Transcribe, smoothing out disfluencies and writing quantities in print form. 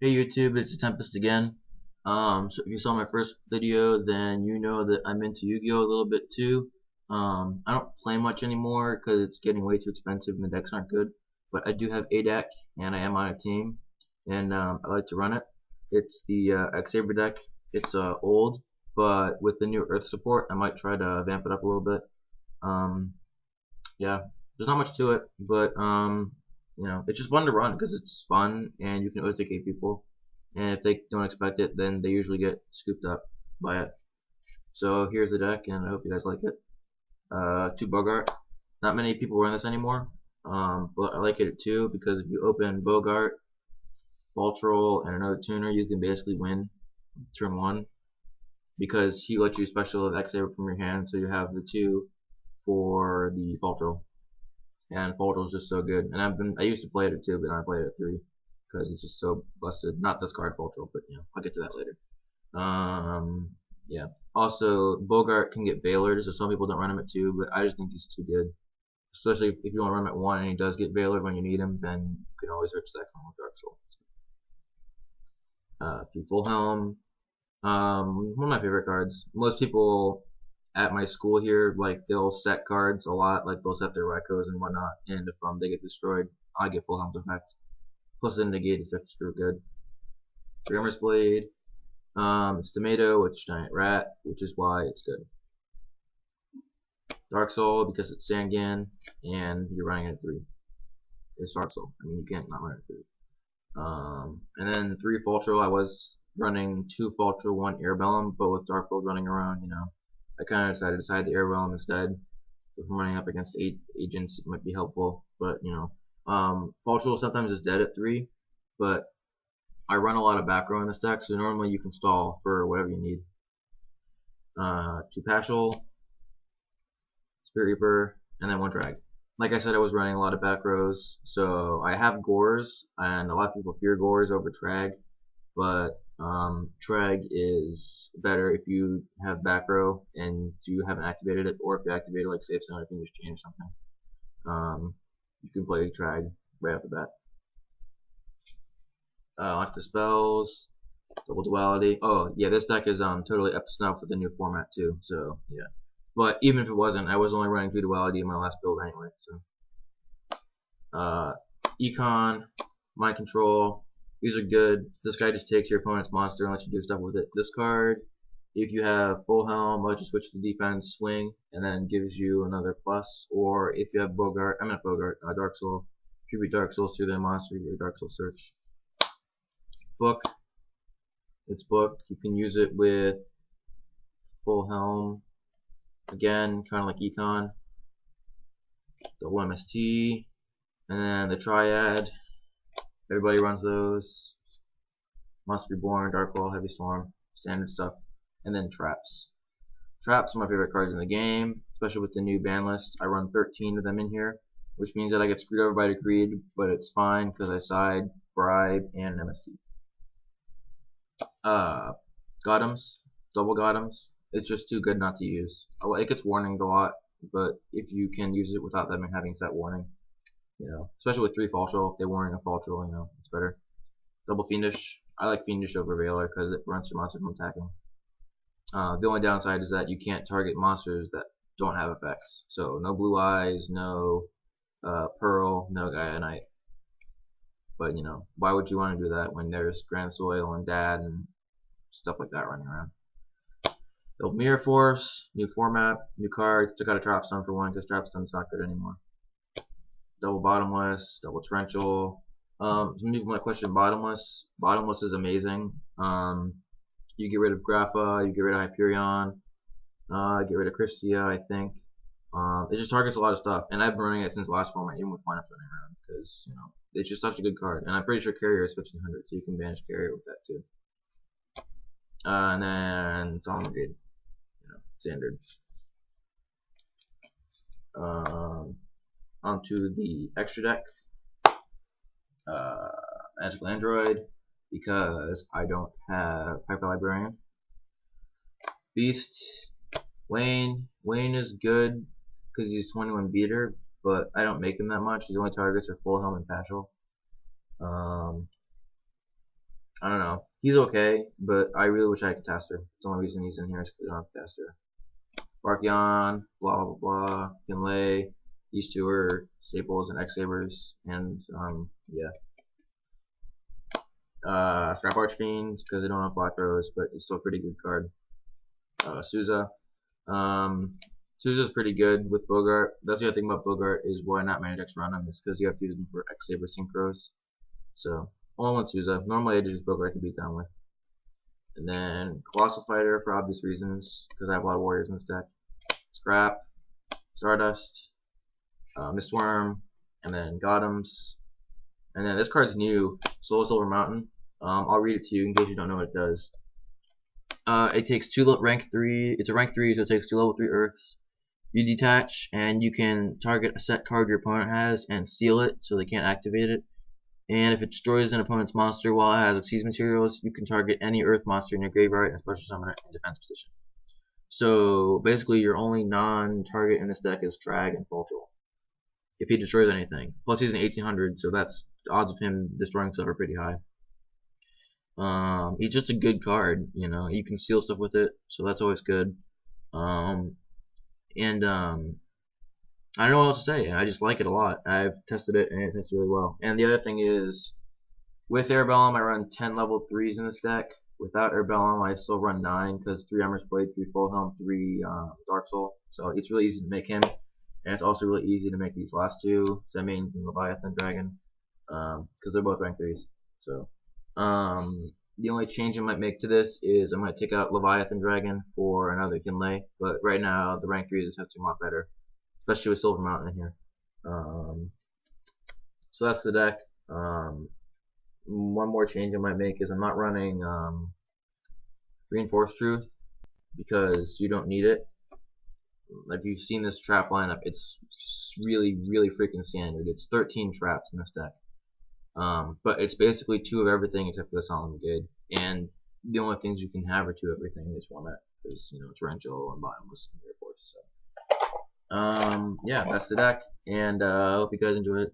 Hey YouTube, it's Tempest again. So if you saw my first video, then you know that I'm into Yu-Gi-Oh a little bit too. I don't play much anymore because it's getting way too expensive and the decks aren't good. But I do have a deck, and I am on a team, and I like to run it. It's the X-Saber deck. It's old, but with the new Earth support, I might try to vamp it up a little bit. Um, yeah, there's not much to it, but it's just fun to run because it's fun and you can OTK people. And if they don't expect it, then they usually get scooped up by it. So here's the deck, and I hope you guys like it. Two Bogart. Not many people run this anymore, but I like it too because if you open Bogart, Fall Troll, and another tuner, you can basically win turn one because he lets you special the X-Saber from your hand, so you have the two for the Fall Troll. And Fall Troll is just so good. And I used to play it at 2, but now I play it at 3 because it's just so busted. Not this card Fall Troll, but I'll get to that later. Yeah. Also, Bogart can get Veilered, so some people don't run him at 2, but I just think he's too good. Especially if you want to run him at 1 and he does get Veilered when you need him, then you can always search second with Dark Soul. Full Helm. One of my favorite cards. Most people at my school here, like, they'll set cards a lot, like they'll set their Raikos and whatnot, and if they get destroyed, I get Full Helm's effect. Plus the negate effect is pretty good. Grammar's Blade. It's Tomato with Giant Rat, which is why it's good. Dark Soul because it's Sangan, and you're running it at 3. It's Dark Soul. I mean, you can't not run it at 3. And then 3 Fall Troll. I was running 2 Fall Troll, 1 Airbellum, but with Dark Gold running around, I kind of decided to side the Airbellum instead. If I'm running up against 8 agents, it might be helpful, but Fall Troll sometimes is dead at 3, but I run a lot of back row in this deck, so normally you can stall for whatever you need. 2 Pashul, Spirit Reaper, and then 1 Drag. Like I said, I was running a lot of back rows, so I have Gores, and a lot of people fear Gores over Trag, but Trag is better if you have back row and you haven't activated it, or if you activated like Safe Zone, if you just change something. You can play Trag right off the bat. Launch the spells, double duality. Oh yeah, this deck is totally up to snuff with the new format too. So yeah, but even if it wasn't, I was only running 2 duality in my last build anyway. So Econ, Mind Control. These are good. This guy just takes your opponent's monster and lets you do stuff with it. This card, if you have Full Helm, lets you switch to defense, swing, and then gives you another plus. Or if you have Bogart, Dark Soul, tribute Dark Souls to their monster, your Dark Soul search. Book. It's book. You can use it with Full Helm. Again, kind of like Econ. Double MST. And then the Triad. Everybody runs those. Monster Reborn, Dark Wall, Heavy Storm, standard stuff. And then Traps. Traps are my favorite cards in the game, especially with the new ban list. I run 13 of them in here, which means that I get screwed over by the Creed, but it's fine because I side, Bribe, and MST. Gotems, double Gotems. It's just too good not to use. It gets warninged a lot, but if you can use it without them having set warning, especially with 3 Fall Troll, if they're warning a Fall Troll, it's better. Double Fiendish. I like Fiendish over Veiler because it prevents your monster from attacking. The only downside is that you can't target monsters that don't have effects. So no Blue Eyes, no Pearl, no Gaia Knight. But why would you want to do that when there's Grand Soil and Dad and stuff like that running around? Build Mirror Force, new format, new card. Took out a Trapstone for 1 because Trapstone's not good anymore. Double Bottomless, double Torrential. Some people might question Bottomless. Bottomless is amazing. You get rid of Grapha, you get rid of Hyperion, get rid of Christia, I think. It just targets a lot of stuff, and I've been running it since the last format, even with lineups running around, because it's just such a good card. And I'm pretty sure Carrier is 1500, so you can banish Carrier with that too. And then Solemn Brigade, standard. Onto the extra deck. Magical Android, because I don't have Hyper Librarian. Beast, Wayne. Wayne is good because he's 21 beater, but I don't make him that much. His only targets are Full Helm and Pashul. I don't know. He's okay, but I really wish I had Catastor. The only reason he's in here is because I don't have Catastor. Archeon, blah blah blah, Kinlay. These two are staples and X-Sabers, and yeah. Scrap Archfiend because they don't have Black Rose, but it's still a pretty good card. Souza. Souza's pretty good with Bogart. That's the other thing about Bogart is why not many decks run him is because you have to use him for X-Saber synchros. So only one Souza. Normally I just Bogart to beat down with. And then Colossal Fighter for obvious reasons because I have a lot of warriors in this deck. Scrap, Stardust, Mistworm, and then Gotham's. And then this card's new, Soul Silver Mountain. I'll read it to you in case you don't know what it does. It takes rank 3. It's a rank 3, so it takes 2 level 3 Earths. You detach, and you can target a set card your opponent has and steal it, so they can't activate it. And if it destroys an opponent's monster while it has Exceed materials, you can target any Earth monster in your graveyard and special summon it in defense position. So basically, your only non-target in this deck is Drag and Fultrell. If he destroys anything, plus he's an 1800, so that's the odds of him destroying stuff are pretty high. He's just a good card, you know. You can steal stuff with it, so that's always good. I don't know what else to say. I just like it a lot. I've tested it and it tests really well. And the other thing is, with Airbellum, I run 10 level 3s in this deck. Without Airbellum, I still run 9 because 3 Armor's Blade, 3 Full Helm, 3 Dark Soul. So it's really easy to make him. And it's also really easy to make these last two, Zemines and Leviathan Dragon, because they're both rank 3s. So, the only change I might make to this is I might take out Leviathan Dragon for another Kinlay, but right now the rank 3s are testing a lot better, especially with Silver Mountain in here. So that's the deck. One more change I might make is I'm not running Reinforced Truth because you don't need it. If you've seen this trap lineup, it's really freaking standard. It's 13 traps in this deck. But it's basically 2 of everything except for the Solemn Brigade. And the only things you can have are 2 of everything in this format. Because, you know, Torrential and Bottomless and Air Force. So, yeah, that's the deck. And I hope you guys enjoy it.